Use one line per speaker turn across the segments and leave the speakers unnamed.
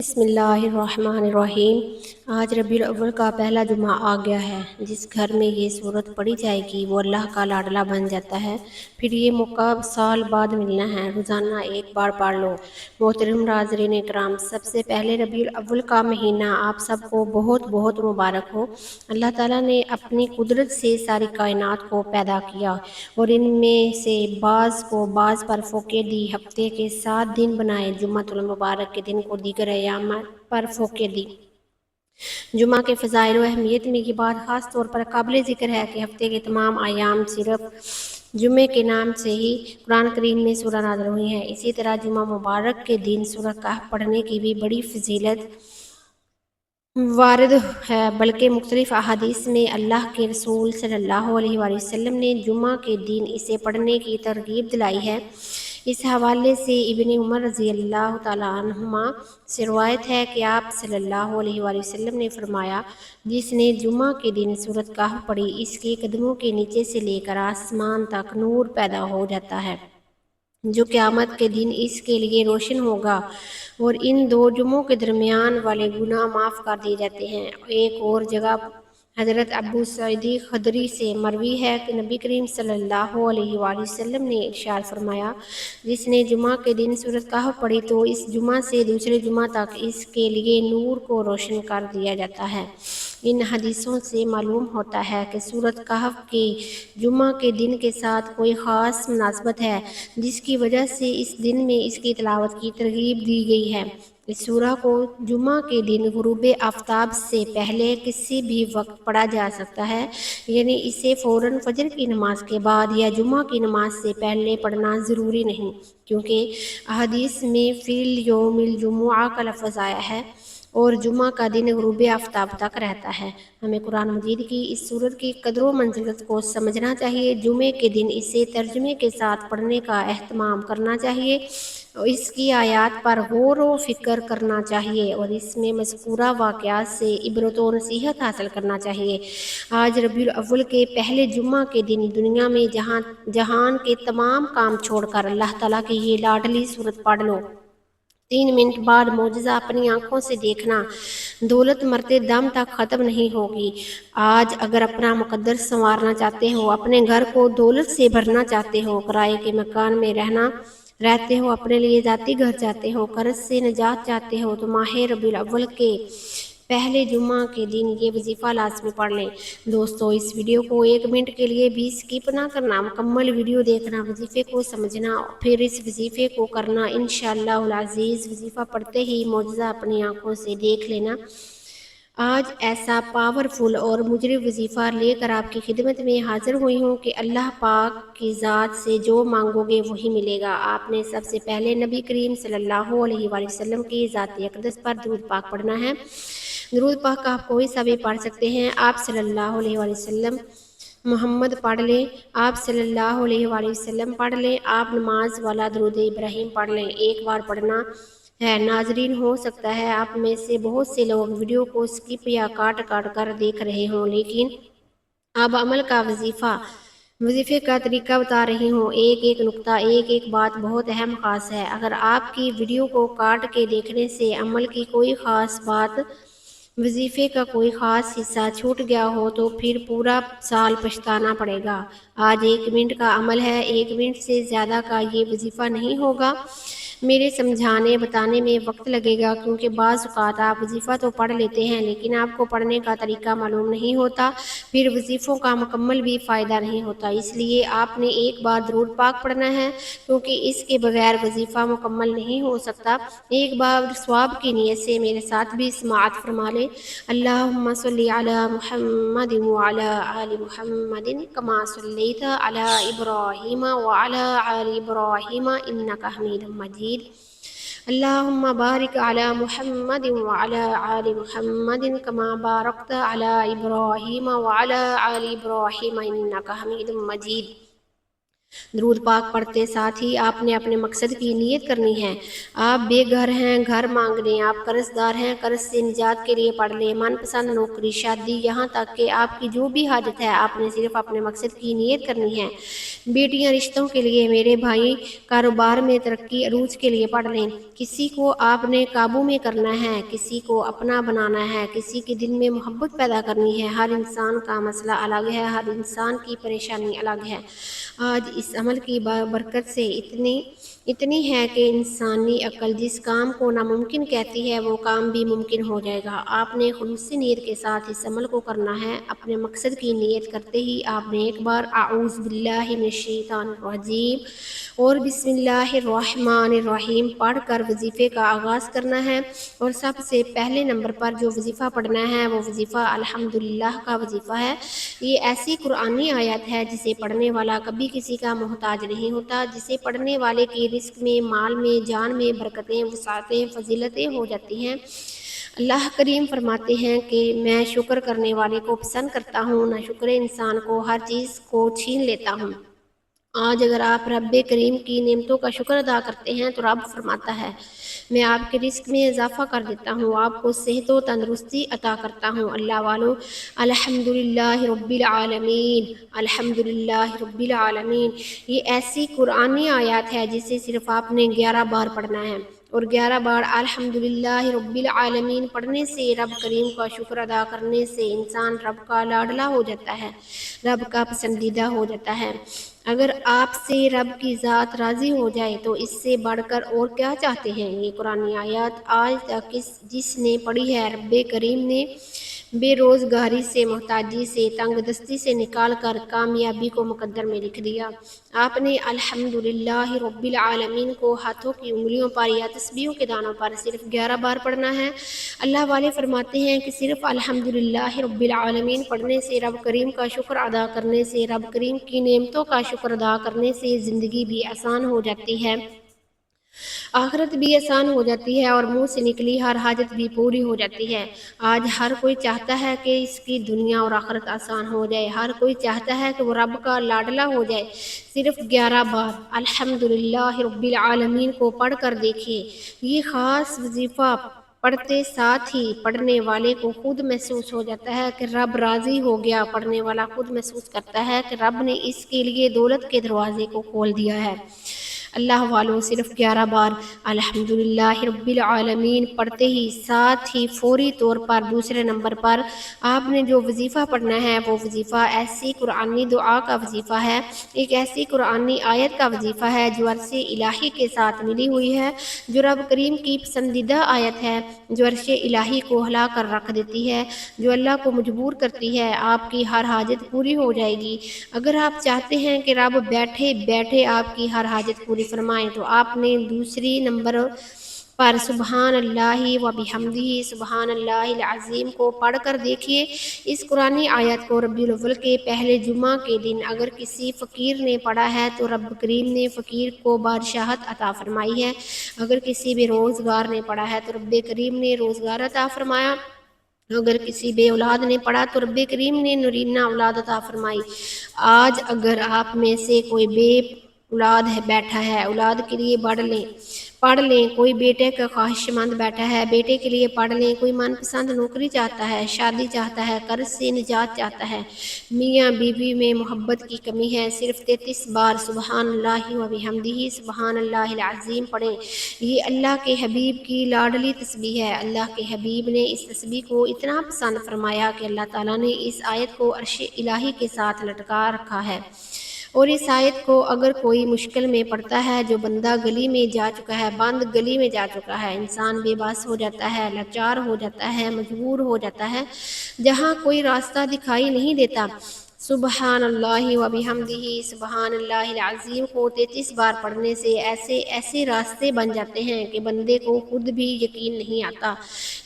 بسم اللہ الرحمن الرحیم۔ آج ربیع الاول کا پہلا جمعہ آ گیا ہے۔ جس گھر میں یہ سورت پڑھی جائے گی وہ اللہ کا لاڈلا بن جاتا ہے۔ پھر یہ موقع سال بعد ملنا ہے، روزانہ ایک بار پڑھ لو۔ محترم ناظرین اکرام، سب سے پہلے ربیع الاول کا مہینہ آپ سب کو بہت بہت مبارک ہو۔ اللہ تعالیٰ نے اپنی قدرت سے ساری کائنات کو پیدا کیا اور ان میں سے بعض کو بعض پر فوقیت دی، ہفتے کے 7 دن بنائے، جمعۃ المبارک کے دن کو دیگر ایام پر فوقیت دی۔ جمعہ کے فضائل و اہمیت میں یہ بات خاص طور پر قابل ذکر ہے کہ ہفتے کے تمام ایام صرف جمعے کے نام سے ہی قرآن کریم میں سورہ نازل ہوئی ہیں۔ اسی طرح جمعہ مبارک کے دن سورہ کہف پڑھنے کی بھی بڑی فضیلت وارد ہے، بلکہ مختلف احادیث میں اللہ کے رسول صلی اللہ علیہ وآلہ وسلم نے جمعہ کے دن اسے پڑھنے کی ترغیب دلائی ہے۔ اس حوالے سے ابن عمر رضی اللہ تعالیٰ عنہما سے روایت ہے کہ آپ صلی اللہ علیہ وآلہ وسلم نے فرمایا، جس نے جمعہ کے دن سورۃ کہف پڑھی، اس کے قدموں کے نیچے سے لے کر آسمان تک نور پیدا ہو جاتا ہے جو قیامت کے دن اس کے لیے روشن ہوگا، اور ان 2 جمعوں کے درمیان والے گناہ معاف کر دیے جاتے ہیں۔ ایک اور جگہ حضرت ابو سعید خدری سے مروی ہے کہ نبی کریم صلی اللہ علیہ وآلہ وسلم نے ارشاد فرمایا، جس نے جمعہ کے دن سورۃ کہف پڑھی تو اس جمعہ سے دوسرے جمعہ تک اس کے لیے نور کو روشن کر دیا جاتا ہے۔ ان حدیثوں سے معلوم ہوتا ہے کہ سورۃ کہف کی جمعہ کے دن کے ساتھ کوئی خاص مناسبت ہے، جس کی وجہ سے اس دن میں اس کی تلاوت کی ترغیب دی گئی ہے۔ اس سورہ کو جمعہ کے دن غروب آفتاب سے پہلے کسی بھی وقت پڑھا جا سکتا ہے، یعنی اسے فوراً فجر کی نماز کے بعد یا جمعہ کی نماز سے پہلے پڑھنا ضروری نہیں، کیونکہ احادیث میں فی یوم الجمعہ کا لفظ آیا ہے اور جمعہ کا دن غروب آفتاب تک رہتا ہے۔ ہمیں قرآن مجید کی اس سورت کی قدر و منزلت کو سمجھنا چاہیے۔ جمعے کے دن اسے ترجمے کے ساتھ پڑھنے کا اہتمام کرنا چاہیے، اس کی آیات پر غور و فکر کرنا چاہیے اور اس میں مذکورہ واقعات سے عبرت و نصیحت حاصل کرنا چاہیے۔ آج ربیع الاول کے پہلے جمعہ کے دن دنیا میں جہان کے تمام کام چھوڑ کر اللہ تعالیٰ کی یہ لاڈلی سورت پڑھ لو۔ 3 منٹ بعد معجزہ اپنی آنکھوں سے دیکھنا۔ دولت مرتے دم تک ختم نہیں ہوگی۔ آج اگر اپنا مقدر سنوارنا چاہتے ہو، اپنے گھر کو دولت سے بھرنا چاہتے ہو، کرائے کے مکان میں رہتے ہو، اپنے لیے ذاتی گھر چاہتے ہو، قرض سے نجات چاہتے ہو، تو ماہ ربیع الاول کے پہلے جمعہ کے دن یہ وظیفہ لازمی پڑھ لیں۔ دوستو، اس ویڈیو کو 1 منٹ کے لیے بھی سکپ نہ کرنا، مکمل ویڈیو دیکھنا، وظیفے کو سمجھنا، پھر اس وظیفے کو کرنا۔ انشاءاللہ العزیز وظیفہ پڑھتے ہی معجزہ اپنی آنکھوں سے دیکھ لینا۔ آج ایسا پاورفل اور مجرب وظیفہ لے کر آپ کی خدمت میں حاضر ہوئی ہوں کہ اللہ پاک کی ذات سے جو مانگو گے وہی ملے گا۔ آپ نے سب سے پہلے نبی کریم صلی اللہ علیہ وآلہ وسلم کی ذات اقدس پر درود پاک پڑھنا ہے۔ درود پاک آپ کوئی سا بھی پڑھ سکتے ہیں۔ آپ صلی اللہ علیہ وآلہ وسلم محمد پڑھ لیں، آپ صلی اللہ علیہ وآلہ وسلم پڑھ لیں، آپ نماز والا درود ابراہیم پڑھ لیں۔ ایک بار پڑھنا ہے۔ ناظرین، ہو سکتا ہے آپ میں سے بہت سے لوگ ویڈیو کو سکپ یا کاٹ کر دیکھ رہے ہوں، لیکن اب عمل کا وظیفے کا طریقہ بتا رہی ہوں۔ ایک نقطہ، ایک بات بہت اہم خاص ہے۔ اگر آپ کی ویڈیو کو کاٹ کے دیکھنے سے عمل کی کوئی خاص بات، وظیفے کا کوئی خاص حصہ چھوٹ گیا ہو تو پھر پورا سال پچھتانا پڑے گا۔ آج 1 منٹ کا عمل ہے، 1 منٹ سے زیادہ کا یہ وظیفہ نہیں ہوگا۔ میرے سمجھانے بتانے میں وقت لگے گا، کیونکہ بعض اوقات آپ وظیفہ تو پڑھ لیتے ہیں لیکن آپ کو پڑھنے کا طریقہ معلوم نہیں ہوتا، پھر وظیفوں کا مکمل بھی فائدہ نہیں ہوتا۔ اس لیے آپ نے ایک بار درود پاک پڑھنا ہے، کیونکہ اس کے بغیر وظیفہ مکمل نہیں ہو سکتا۔ ایک بار ثواب کی نیت سے میرے ساتھ بھی سماعت فرما لیں۔ اللہم صلی علی محمد وعلی آل محمد کما صلیت علی ابراہیم وعلی آل ابراہیم انک حمید مجید۔ اللہم بارک علی محمد وعلی آل محمد کما بارکت علی ابراہیم وعلی آل ابراہیم انک حمید مجید۔ درود پاک پڑھتے ساتھ ہی آپ نے اپنے مقصد کی نیت کرنی ہے۔ آپ بے گھر ہیں، گھر مانگ لیں، آپ قرض دار ہیں، قرض سے نجات کے لیے پڑھ لیں، من پسند نوکری، شادی، یہاں تک کہ آپ کی جو بھی حاجت ہے آپ نے صرف اپنے مقصد کی نیت کرنی ہے۔ بیٹیاں رشتوں کے لیے، میرے بھائی کاروبار میں ترقی عروج کے لیے پڑھ لیں۔ کسی کو آپ نے قابو میں کرنا ہے، کسی کو اپنا بنانا ہے، کسی کے دل میں محبت پیدا کرنی ہے۔ ہر انسان کا مسئلہ الگ ہے، ہر انسان کی پریشانی الگ ہے۔ آج اس عمل کی برکت سے اتنی ہے کہ انسانی عقل جس کام کو ناممکن کہتی ہے وہ کام بھی ممکن ہو جائے گا۔ آپ نے خلوص نیت کے ساتھ اس عمل کو کرنا ہے۔ اپنے مقصد کی نیت کرتے ہی آپ نے ایک بار اعوذ باللہ من الشیطان الرجیم اور بسم اللہ الرحمن الرحیم پڑھ کر وظیفے کا آغاز کرنا ہے۔ اور سب سے پہلے نمبر پر جو وظیفہ پڑھنا ہے وہ وظیفہ الحمدللہ کا وظیفہ ہے۔ یہ ایسی قرآنی آیت ہے جسے پڑھنے والا کبھی کسی کا محتاج نہیں ہوتا، جسے پڑھنے والے کی رزق میں، مال میں، جان میں برکتیں، وسعتیں، فضیلتیں ہو جاتی ہیں۔ اللہ کریم فرماتے ہیں کہ میں شکر کرنے والے کو پسند کرتا ہوں، نہ شکر انسان کو ہر چیز کو چھین لیتا ہوں۔ آج اگر آپ رب کریم کی نعمتوں کا شکر ادا کرتے ہیں تو رب فرماتا ہے میں آپ کے رزق میں اضافہ کر دیتا ہوں، آپ کو صحت و تندرستی عطا کرتا ہوں۔ اللہ والو الحمدللہ رب العالمین، الحمدللہ رب العالمین، یہ ایسی قرآنی آیات ہے جسے صرف آپ نے 11 بار پڑھنا ہے، اور 11 بار الحمدللہ رب العالمین پڑھنے سے، رب کریم کا شکر ادا کرنے سے انسان رب کا لاڈلا ہو جاتا ہے، رب کا پسندیدہ ہو جاتا ہے۔ اگر آپ سے رب کی ذات راضی ہو جائے تو اس سے بڑھ کر اور کیا چاہتے ہیں؟ یہ قرآنی آیات آج تک جس نے پڑھی ہے، رب کریم نے بے روزگاری سے، محتاجی سے، تنگ دستی سے نکال کر کامیابی کو مقدر میں لکھ دیا۔ آپ نے الحمدللہ رب العالمین کو ہاتھوں کی انگلیوں پر یا تسبیحوں کے دانوں پر صرف 11 بار پڑھنا ہے۔ اللہ والے فرماتے ہیں کہ صرف الحمدللہ رب العالمین پڑھنے سے، رب کریم کا شکر ادا کرنے سے، رب کریم کی نعمتوں کا شکر ادا کرنے سے زندگی بھی آسان ہو جاتی ہے، آخرت بھی آسان ہو جاتی ہے، اور منہ سے نکلی ہر حاجت بھی پوری ہو جاتی ہے۔ آج ہر کوئی چاہتا ہے کہ اس کی دنیا اور آخرت آسان ہو جائے، ہر کوئی چاہتا ہے کہ وہ رب کا لاڈلا ہو جائے۔ صرف 11 بار الحمدللہ رب العالمین کو پڑھ کر دیکھیے۔ یہ خاص وظیفہ پڑھتے ساتھ ہی پڑھنے والے کو خود محسوس ہو جاتا ہے کہ رب راضی ہو گیا، پڑھنے والا خود محسوس کرتا ہے کہ رب نے اس کے لیے دولت کے دروازے کو کھول دیا ہے۔ اللہ والوں صرف 11 بار الحمدللہ رب العالمین پڑھتے ہی ساتھ ہی فوری طور پر دوسرے نمبر پر آپ نے جو وظیفہ پڑھنا ہے وہ وظیفہ ایسی قرآنی دعا کا وظیفہ ہے، ایک ایسی قرآنی آیت کا وظیفہ ہے جو عرش الہی کے ساتھ ملی ہوئی ہے، جو رب کریم کی پسندیدہ آیت ہے، جو عرش الہی کو ہلا کر رکھ دیتی ہے، جو اللہ کو مجبور کرتی ہے، آپ کی ہر حاجت پوری ہو جائے گی۔ اگر آپ چاہتے ہیں کہ رب بیٹھے بیٹھے آپ کی ہر حاجت پوری فرمائیں تو آپ نے دوسری نمبر پر سبحان اللہ و بحمدہ سبحان اللہ العظیم کو پڑھ کر دیکھیے۔ اس قرآنی آیت کو ربیع الاول کے پہلے جمعہ کے دن اگر کسی فقیر نے پڑھا ہے تو رب کریم نے فقیر کو بادشاہت عطا فرمائی ہے، اگر کسی بے روزگار نے پڑھا ہے تو رب کریم نے روزگار عطا فرمایا، اگر کسی بے اولاد نے پڑھا تو رب کریم نے نرینہ اولاد عطا فرمائی۔ آج اگر آپ میں سے کوئی بے اولاد بیٹھا ہے، اولاد کے لیے پڑھ لیں، کوئی بیٹے کا خواہش مند بیٹھا ہے، بیٹے کے لیے پڑھ لیں، کوئی من پسند نوکری چاہتا ہے، شادی چاہتا ہے، قرض سے نجات چاہتا ہے، میاں بیوی میں محبت کی کمی ہے، صرف 33 بار سبحان اللہ و بحمدہ سبحان اللہ العظیم پڑھیں۔ یہ اللہ کے حبیب کی لاڈلی تسبیح ہے۔ اللہ کے حبیب نے اس تسبیح کو اتنا پسند فرمایا کہ اللہ تعالیٰ نے اس آیت کو عرش الہی کے ساتھ لٹکا رکھا ہے، اور اس آیت کو اگر کوئی مشکل میں پڑھتا ہے، جو بندہ گلی میں جا چکا ہے، بند گلی میں جا چکا ہے، انسان بے بس ہو جاتا ہے، لاچار ہو جاتا ہے، مجبور ہو جاتا ہے، جہاں کوئی راستہ دکھائی نہیں دیتا، سبحان اللہ و بحمدہ سبحان اللہ العظیم کو 33 بار پڑھنے سے ایسے راستے بن جاتے ہیں کہ بندے کو خود بھی یقین نہیں آتا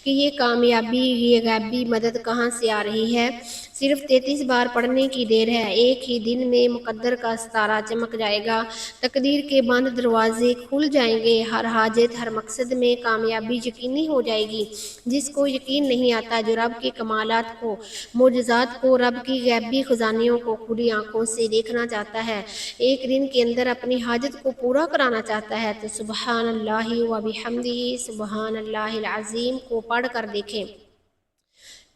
کہ یہ کامیابی، یہ غیبی مدد کہاں سے آ رہی ہے۔ صرف 33 بار پڑھنے کی دیر ہے، ایک ہی دن میں مقدر کا ستارہ چمک جائے گا، تقدیر کے بند دروازے کھل جائیں گے، ہر حاجت ہر مقصد میں کامیابی یقینی ہو جائے گی۔ جس کو یقین نہیں آتا، جو رب کے کمالات کو، معجزات کو، رب کی غیبی خزانیوں کو کھلی آنکھوں سے دیکھنا چاہتا ہے، ایک دن کے اندر اپنی حاجت کو پورا کرانا چاہتا ہے، تو سبحان اللہ و بحمدہ سبحان اللہ العظیم کو پڑھ کر دیکھیں۔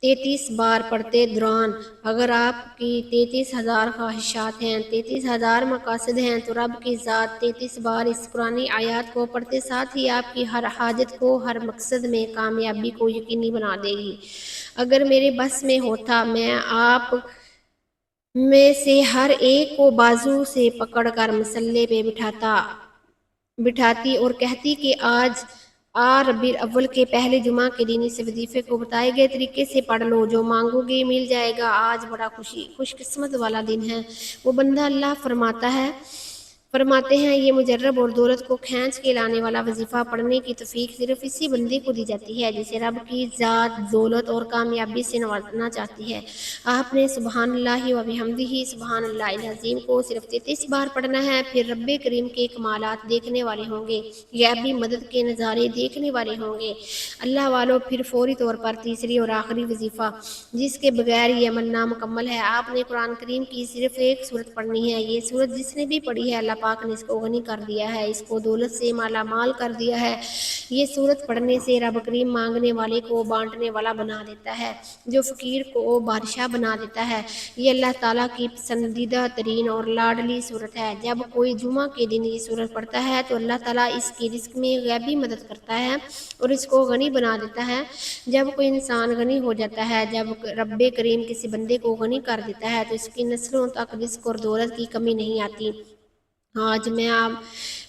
33 بار پڑھتے دوران اگر آپ کی 33,000 خواہشات ہیں، 33,000 مقاصد ہیں، تو رب کی ذات 33 بار اس قرآنی آیات کو پڑھتے ساتھ ہی آپ کی ہر حاجت کو، ہر مقصد میں کامیابی کو یقینی بنا دے گی۔ اگر میرے بس میں ہوتا، میں آپ میں سے ہر ایک کو بازو سے پکڑ کر مسلح پہ بٹھاتی اور کہتی کہ آج ربیع الاول کے پہلے جمعہ کے دن اس وظیفے کو بتائے گئے طریقے سے پڑھ لو، جو مانگو گے مل جائے گا۔ آج بڑا خوش قسمت والا دن ہے، وہ بندہ اللہ فرماتے ہیں یہ مجرب اور دولت کو کھینچ کے لانے والا وظیفہ پڑھنے کی توفیق صرف اسی بندے کو دی جاتی ہے جسے رب کی ذات دولت اور کامیابی سے نوازنا چاہتی ہے۔ آپ نے سبحان اللہ و بحمدہ سبحان اللہ العظیم کو صرف 33 بار پڑھنا ہے، پھر رب کریم کے کمالات دیکھنے والے ہوں گے، غیبی مدد کے نظارے دیکھنے والے ہوں گے۔ اللہ والوں، پھر فوری طور پر تیسری اور آخری وظیفہ جس کے بغیر یہ عمل نامکمل ہے، آپ نے قرآن کریم کی صرف ایک سورت پڑھنی ہے۔ یہ سورت جس نے بھی پڑھی ہے، اللہ پاک نے اس کو غنی کر دیا ہے، اس کو دولت سے مالا مال کر دیا ہے۔ یہ سورت پڑھنے سے رب کریم مانگنے والے کو بانٹنے والا بنا دیتا ہے، جو فقیر کو بادشاہ بنا دیتا ہے۔ یہ اللہ تعالیٰ کی پسندیدہ ترین اور لاڈلی سورت ہے۔ جب کوئی جمعہ کے دن یہ سورت پڑھتا ہے تو اللہ تعالیٰ اس کی رزق میں غیبی مدد کرتا ہے اور اس کو غنی بنا دیتا ہے۔ جب کوئی انسان غنی ہو جاتا ہے، جب رب کریم کسی بندے کو غنی کر دیتا ہے، تو اس کی نسلوں تک رزق اور دولت کی کمی نہیں آتی۔ آج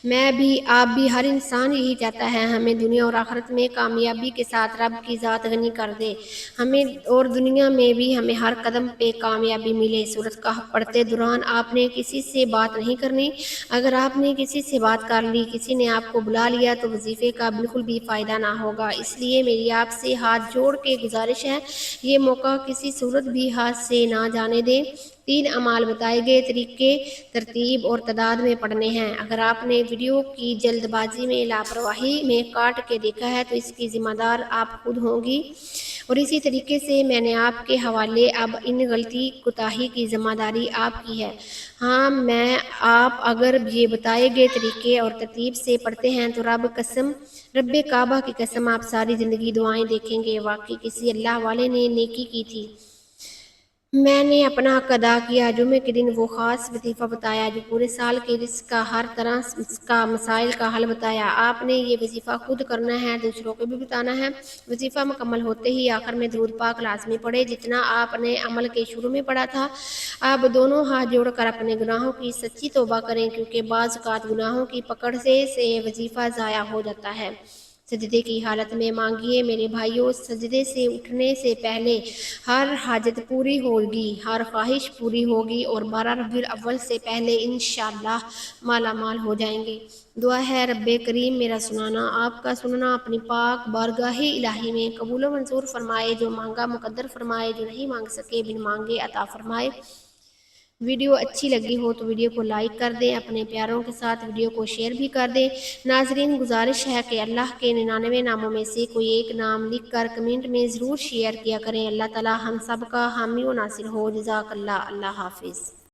میں بھی، آپ بھی، ہر انسان یہی چاہتا ہے ہمیں دنیا اور آخرت میں کامیابی کے ساتھ رب کی ذات غنی کر دے، ہمیں اور دنیا میں بھی ہمیں ہر قدم پہ کامیابی ملے۔ سورۃ کہف پڑھتے دوران آپ نے کسی سے بات نہیں کرنی۔ اگر آپ نے کسی سے بات کر لی، کسی نے آپ کو بلا لیا، تو وظیفے کا بالکل بھی فائدہ نہ ہوگا۔ اس لیے میری آپ سے ہاتھ جوڑ کے گزارش ہے، یہ موقع کسی صورت بھی ہاتھ سے نہ جانے دیں۔ 3 اعمال بتائے گئے طریقے، ترتیب اور تعداد میں پڑھنے ہیں۔ اگر آپ نے ویڈیو کی جلد بازی میں، لاپرواہی میں کاٹ کے دیکھا ہے تو اس کی ذمہ دار آپ خود ہوں گی، اور اسی طریقے سے میں نے آپ کے حوالے اب ان غلطی کوتاہی کی ذمہ داری آپ کی ہے۔ ہاں، آپ اگر یہ بتائے گئے طریقے اور ترتیب سے پڑھتے ہیں تو رب کعبہ کی قسم آپ ساری زندگی دعائیں دیکھیں گے۔ واقعی کسی اللہ والے نے نیکی کی تھی، میں نے اپنا حق ادا کیا، جمعے کے دن وہ خاص وظیفہ بتایا جو پورے سال کے رزق کا، ہر طرح کا مسائل کا حل بتایا۔ آپ نے یہ وظیفہ خود کرنا ہے، دوسروں کو بھی بتانا ہے۔ وظیفہ مکمل ہوتے ہی آخر میں درود پاک لازمی پڑھے، جتنا آپ نے عمل کے شروع میں پڑھا تھا۔ آپ دونوں ہاتھ جوڑ کر اپنے گناہوں کی سچی توبہ کریں، کیونکہ بعض اوقات گناہوں کی پکڑ سے وظیفہ ضائع ہو جاتا ہے۔ سجدے کی حالت میں مانگیے میرے بھائیوں، سجدے سے اٹھنے سے پہلے ہر حاجت پوری ہوگی، ہر خواہش پوری ہوگی، اور 12 ربیع الاول سے پہلے انشاءاللہ مالا مال ہو جائیں گے۔ دعا ہے رب کریم میرا سنانا، آپ کا سننا اپنی پاک بارگاہ الہی میں قبول و منظور فرمائے، جو مانگا مقدر فرمائے، جو نہیں مانگ سکے بن مانگے عطا فرمائے۔ ویڈیو اچھی لگی ہو تو ویڈیو کو لائک کر دیں، اپنے پیاروں کے ساتھ ویڈیو کو شیئر بھی کر دیں۔ ناظرین، گزارش ہے کہ اللہ کے 99 ناموں میں سے کوئی ایک نام لکھ کر کمنٹ میں ضرور شیئر کیا کریں۔ اللہ تعالی ہم سب کا حامی و ناصر ہو۔ جزاک اللہ۔ اللہ حافظ۔